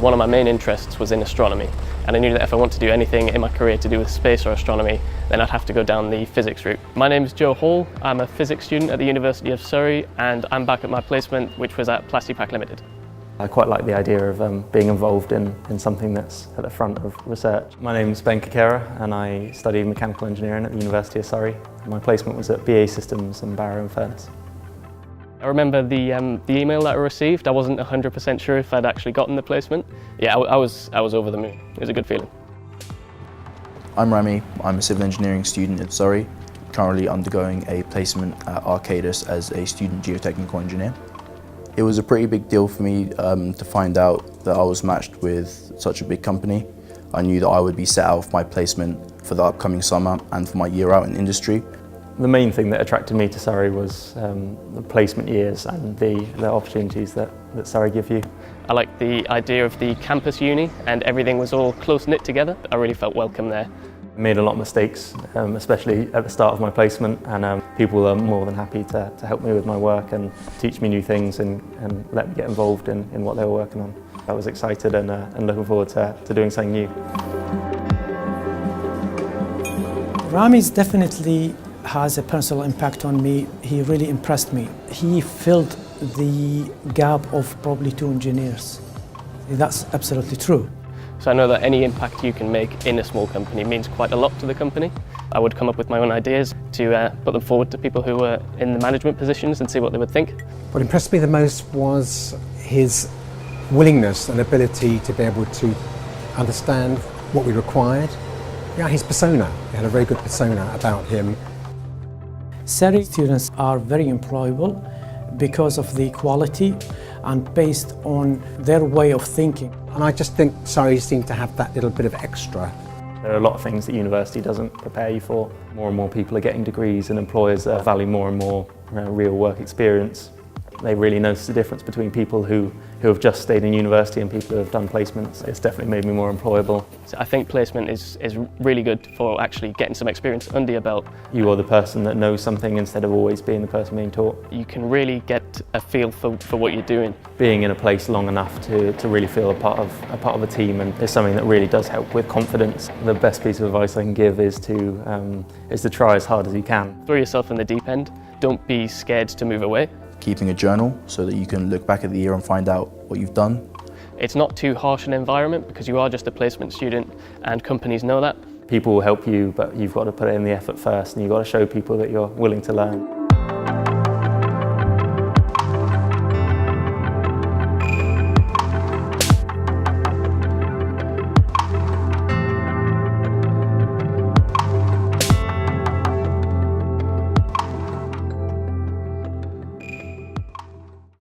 One of my main interests was in astronomy, and I knew that if I wanted to do anything in my career to do with space or astronomy, then I'd have to go down the physics route. My name is Joe Hall, I'm a physics student at the University of Surrey, and I'm back at my placement, which was at Plastipack Limited. I quite like the idea of being involved in something that's at the front of research. My name is Ben Kakera and I study mechanical engineering at the University of Surrey. My placement was at BAE Systems and Barrow and Furness. I remember the email that I received. I wasn't 100% sure if I'd actually gotten the placement. Yeah, I was over the moon. It was a good feeling. I'm Rami. I'm a civil engineering student at Surrey, currently undergoing a placement at Arcadis as a student geotechnical engineer. It was a pretty big deal for me to find out that I was matched with such a big company. I knew that I would be set out for my placement for the upcoming summer and for my year out in industry. The main thing that attracted me to Surrey was the placement years and the opportunities that Surrey give you. I liked the idea of the campus uni and everything was all close-knit together. I really felt welcome there. I made a lot of mistakes, especially at the start of my placement, and people were more than happy to help me with my work and teach me new things and let me get involved in what they were working on. I was excited and looking forward to doing something new. Rami's definitely has a personal impact on me. He really impressed me. He filled the gap of probably 2 engineers. That's absolutely true. So I know that any impact you can make in a small company means quite a lot to the company. I would come up with my own ideas to put them forward to people who were in the management positions and see what they would think. What impressed me the most was his willingness and ability to be able to understand what we required. Yeah, his persona. He had a very good persona about him. Surrey students are very employable because of the quality and based on their way of thinking. And I just think Surrey seemed to have that little bit of extra. There are a lot of things that university doesn't prepare you for. More and more people are getting degrees and employers value more and more real work experience. They really notice the difference between people who have just stayed in university and people who have done placements. It's definitely made me more employable. So I think placement is really good for actually getting some experience under your belt. You are the person that knows something instead of always being the person being taught. You can really get a feel for what you're doing. Being in a place long enough to really feel a part of a team and is something that really does help with confidence. The best piece of advice I can give is to try as hard as you can. Throw yourself in the deep end. Don't be scared to move away. Keeping a journal so that you can look back at the year and find out what you've done. It's not too harsh an environment because you are just a placement student and companies know that. People will help you, but you've got to put in the effort first and you've got to show people that you're willing to learn.